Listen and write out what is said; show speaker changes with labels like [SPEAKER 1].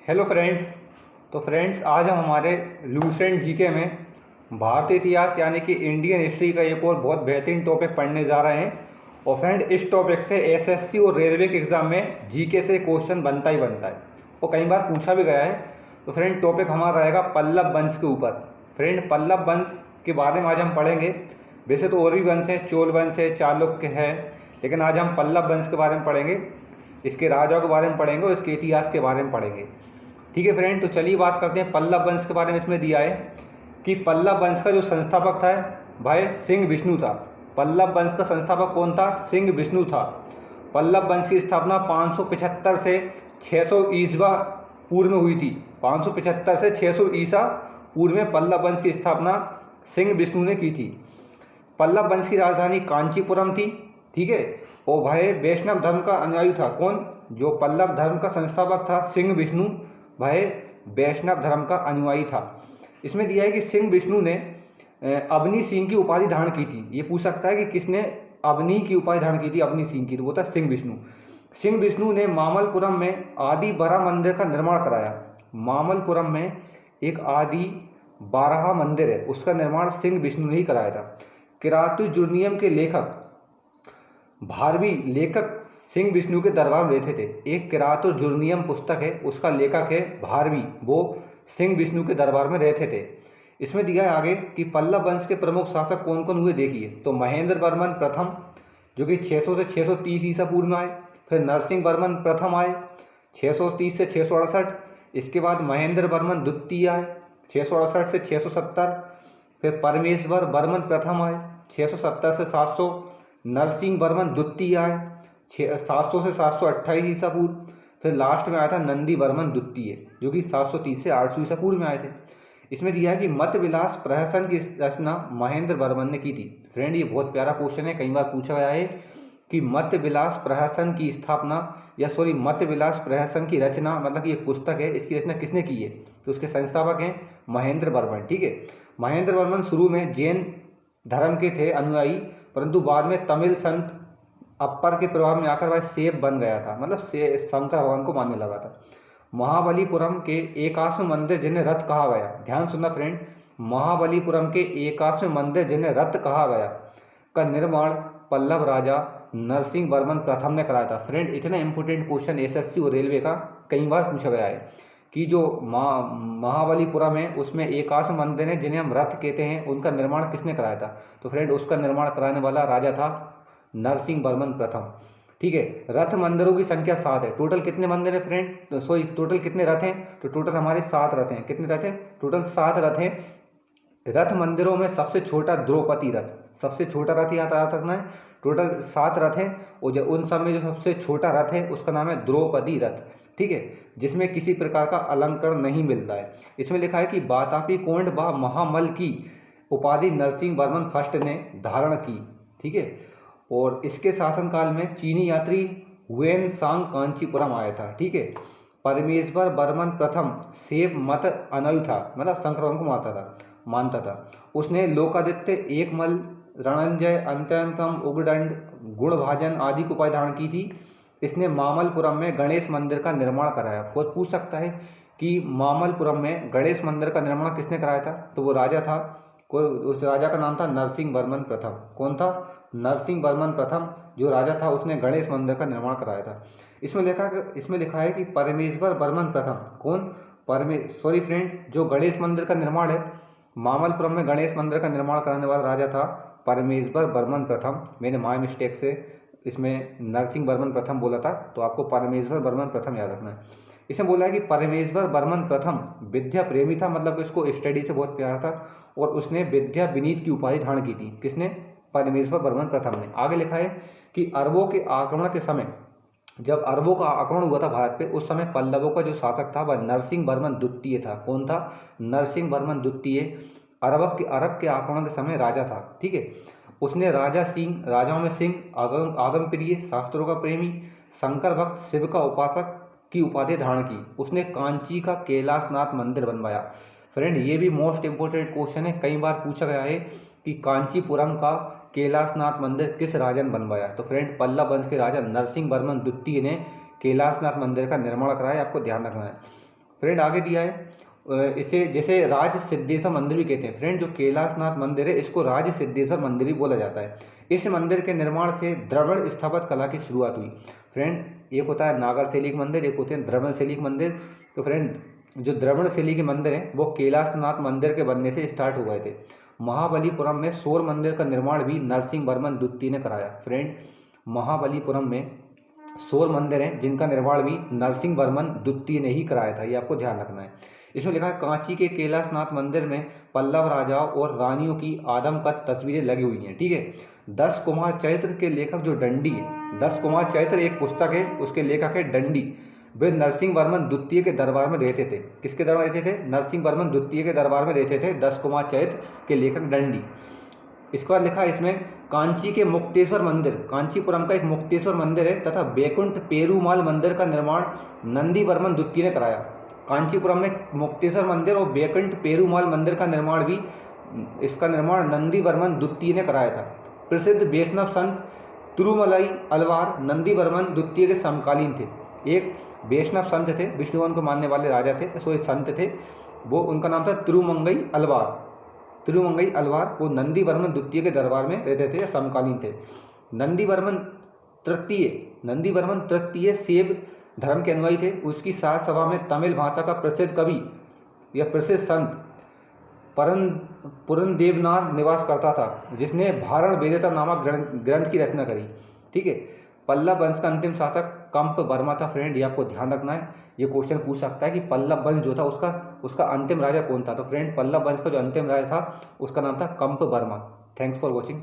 [SPEAKER 1] Hello friends. तो friends, आज हम हमारे लूसेंट जीके में भारतीय इतिहास यानी कि इंडियन हिस्ट्री का एक और बहुत बेहतरीन टॉपिक पढ़ने जा रहे हैं। और फ्रेंड, इस टॉपिक से एसएससी और रेलवे के एग्ज़ाम में जीके से क्वेश्चन बनता ही बनता है और कई बार पूछा भी गया है। तो फ्रेंड, टॉपिक हमारा रहेगा पल्लव वंश के ऊपर। फ्रेंड, पल्लव वंश के बारे में आज हम पढ़ेंगे। वैसे तो और भी वंश हैं, चोल वंश है, चालुक्य है, लेकिन आज हम पल्लव वंश के बारे में पढ़ेंगे। इसके राजाओं के बारे में पढ़ेंगे और इसके इतिहास के बारे में पढ़ेंगे। ठीक है फ्रेंड, तो चलिए बात करते हैं पल्लव वंश के बारे में। इसमें दिया है कि पल्लव वंश का जो संस्थापक था भाई सिंह विष्णु था। पल्लव वंश का संस्थापक कौन था? सिंह विष्णु था। पल्लव वंश की स्थापना 575 से 600 ईसवा पूर्व में हुई थी। 575 से 600 ईसा पूर्व में पल्लव वंश की स्थापना सिंह विष्णु ने की थी। पल्लव वंश की राजधानी कांचीपुरम थी। ठीक है, और भाई वैष्णव धर्म का अनुयायी था। कौन? जो पल्लव धर्म का संस्थापक था सिंह विष्णु, भाई वैष्णव धर्म का अनुयायी था। इसमें दिया है कि सिंह विष्णु ने अवनी सिंह की उपाधि धारण की थी। ये पूछ सकता है कि किसने अवनी की उपाधि धारण की थी? अवनी सिंह की, तो वो था सिंह विष्णु। सिंह विष्णु ने मामलपुरम में आदि बारह मंदिर का निर्माण कराया। मामलपुरम में एक आदि बारह मंदिर है, उसका निर्माण सिंह विष्णु ने ही कराया था। किरातुर्जुनियम के लेखक भारवी लेखक सिंह विष्णु के दरबार में रहते थे। एक किरातुर्जुनियम पुस्तक है, उसका लेखक है भारवी, वो सिंह विष्णु के दरबार में रहते थे। इसमें दिया है आगे कि पल्लव वंश के प्रमुख शासक कौन कौन हुए। देखिए, तो महेंद्र वर्मन प्रथम, जो कि 600 से 630 ईसा पूर्व में आए। फिर नरसिंह वर्मन प्रथम आए 630 से 668। इसके बाद महेंद्र वर्मन द्वितीय आए 668 से 670। फिर परमेश्वर वर्मन प्रथम आए 670 से 700। नरसिंह वर्मन द्वितीय आए 700 से 728 ईसा पूर्व। फिर लास्ट में आया था नंदी वर्मन द्वितीय, जो कि 730 से 800 ईसा पूर्व में आए थे। इसमें दिया है कि मत विलास प्रहसन की रचना महेंद्र वर्मन ने की थी। फ्रेंड, ये बहुत प्यारा क्वेश्चन है, कई बार पूछा गया है कि मत विलास प्रहसन की स्थापना मत विलास प्रहसन की रचना, मतलब ये पुस्तक है, इसकी रचना किसने की है? तो उसके संस्थापक हैं महेंद्र वर्मन। ठीक है, महेंद्र वर्मन शुरू में जैन धर्म के थे अनुयायी, परंतु बाद में तमिल संत अप्पर के प्रभाव में आकर वह सेव बन गया था, मतलब शंकर भगवान को मानने लगा था। महाबलीपुरम के एकाश्म मंदिर जिन्हें रथ कहा गया, ध्यान सुनना फ्रेंड, महाबलीपुरम के एकाश्म मंदिर जिन्हें रथ कहा गया का निर्माण पल्लव राजा नरसिंह वर्मन प्रथम ने कराया था। फ्रेंड, इतना इंपॉर्टेंट क्वेश्चन एसएससी और रेलवे का कई बार पूछा गया है कि जो महाबलीपुरम है उसमें एकाश्म मंदिर है जिन्हें हम रथ कहते हैं, उनका निर्माण किसने कराया था? तो फ्रेंड, उसका निर्माण कराने वाला राजा था नरसिंह वर्मन प्रथम। ठीक है, रथ मंदिरों की संख्या 7 है। टोटल कितने मंदिर है फ्रेंड? टोटल कितने रथ हैं? तो टोटल हमारे 7 रथ हैं। कितने रथ हैं? टोटल 7 रथ हैं। रथ मंदिरों में सबसे छोटा द्रौपदी रथ, सबसे छोटा रथ याद रखना है। टोटल 7 रथ हैं और जो उन सब में जो सबसे छोटा रथ है उसका नाम है द्रौपदी रथ। ठीक है, जिसमें किसी प्रकार का अलंकरण नहीं मिलता है। इसमें लिखा है कि वातापी कोंड व महामल की उपाधि नरसिंह वर्मन फर्स्ट ने धारण की। ठीक है, और इसके शासनकाल में चीनी यात्री हुएन सांग कांचीपुरम आया था। ठीक है, परमेश्वर वर्मन प्रथम सेव मत अनुयायी था, मतलब शंकर भगवान को मानता था। उसने लोकादित्य, एकमल, रणंजय, अंत्यंतम, उगडंड, गुणभाजन आदि को उपाधि धारण की थी। इसने मामलपुरम में गणेश मंदिर का निर्माण कराया। कोई पूछ सकता है कि मामलपुरम में गणेश मंदिर का निर्माण किसने कराया था? तो वो राजा था, कोई उस राजा का नाम था नरसिंह वर्मन प्रथम। कौन था? नरसिंह वर्मन प्रथम जो राजा था उसने गणेश मंदिर का निर्माण कराया था। इसमें लिखा है कि परमेश्वर वर्मन प्रथम, कौन? फ्रेंड, जो गणेश मंदिर का निर्माण है, मामलपुरम में गणेश मंदिर का निर्माण कराने वाला राजा था परमेश्वर वर्मन प्रथम। मैंने माय मिस्टेक से इसमें नरसिंह वर्मन प्रथम बोला था, तो आपको परमेश्वर वर्मन प्रथम याद रखना है। इसमें बोला है कि परमेश्वर वर्मन प्रथम विद्या प्रेमी था, मतलब इसको स्टडी से बहुत प्यार था और उसने विद्या विनीत की उपाधि धारण की थी। किसने? परमेश्वर वर्मन प्रथम ने। आगे लिखा है कि अरबों के आक्रमण के समय, जब अरबों का आक्रमण हुआ था भारत पे, उस समय पल्लवों का जो शासक था वह नरसिंह वर्मन द्वितीय था। कौन था? नरसिंह वर्मन द्वितीय अरब के आक्रमण के समय राजा था। ठीक है, उसने राजाओं में सिंह, आगम प्रिय, शास्त्रों का प्रेमी, शंकर भक्त, शिव का उपासक की उपाधि धारण की। उसने कांची का कैलाशनाथ मंदिर बनवाया। फ्रेंड, ये भी मोस्ट इंपोर्टेंट क्वेश्चन है, कई बार पूछा गया है कि कांचीपुरम का कैलाशनाथ मंदिर किस राजा ने बनवाया? तो फ्रेंड, पल्लव वंश के राजा नरसिंह वर्मन द्वितीय ने कैलाशनाथ मंदिर का निर्माण कराया, आपको ध्यान रखना है। फ्रेंड आगे दिया है इसे जैसे राज सिद्धेश्वर मंदिर भी कहते हैं। फ्रेंड जो कैलाशनाथ मंदिर है इसको राज सिद्धेश्वर मंदिर भी बोला जाता है। इस मंदिर के निर्माण से द्रविड़ स्थापत्य कला की शुरुआत हुई। फ्रेंड एक होता है नागर शैली के मंदिर, एक होते हैं द्रविड़ शैली के मंदिर। तो फ्रेंड जो द्रविड़ शैली के मंदिर हैं वो कैलाशनाथ मंदिर के बनने से स्टार्ट हो गए थे। महाबलीपुरम में सौर मंदिर का निर्माण भी नरसिंह वर्मन द्वितीय ने कराया। फ्रेंड महाबलीपुरम में सौर मंदिर हैं जिनका निर्माण भी नरसिंह वर्मन द्वितीय ने ही कराया था, ये आपको ध्यान रखना है। इसमें लिखा है कांची के कैलाशनाथ मंदिर में पल्लव राजाओं और रानियों की आदमकद तस्वीरें लगी हुई हैं। ठीक है। 10 कुमार चरित्र के लेखक जो दंडी है, 10 कुमार चरित्र एक पुस्तक है, उसके लेखक है दंडी। वे नरसिंह वर्मन द्वितीय के दरबार में रहते थे। किसके दरबार रहते थे? नरसिंह वर्मन द्वितीय के दरबार में रहते थे 10 कुमार चरित्र के लेखक दंडी। इसके बाद लिखा है इसमें कांची के मुक्तेश्वर मंदिर, कांचीपुरम का एक मुक्तेश्वर मंदिर है तथा बैकुंठ पेरूमाल मंदिर का निर्माण नंदी वर्मन द्वितीय ने कराया। कांचीपुरम में मुक्तेश्वर मंदिर और बैकुंठ पेरूमाल मंदिर का निर्माण भी इसका निर्माण नंदी वर्मन द्वितीय ने कराया था। प्रसिद्ध वैष्णव संत तिरुमलाई अलवार नंदी वर्मन द्वितीय के समकालीन थे। एक वैष्णव संत थे, विष्णु भगवान को मानने वाले राजा थे, सो संत थे, वो उनका नाम था तिरुमंगई अलवार। तिरुमंगई अलवार वो नंदी वर्मन द्वितीय के दरबार में रहते थे या समकालीन थे। नंदी वर्मन तृतीय शैव धर्म के अनुयायी थे। उसकी साथ सभा में तमिल भाषा का प्रसिद्ध कवि या प्रसिद्ध संत पुरंदेवनार निवास करता था, जिसने भारण वेदता नामक ग्रंथ की रचना करी। ठीक है। पल्लव वंश का अंतिम शासक कंप वर्मा था। फ्रेंड ये आपको ध्यान रखना है, ये क्वेश्चन पूछ सकता है कि पल्लव वंश जो था उसका अंतिम राजा कौन था। तो फ्रेंड पल्लव वंश का जो अंतिम राजा था उसका नाम था कंप वर्मा। Thanks for watching.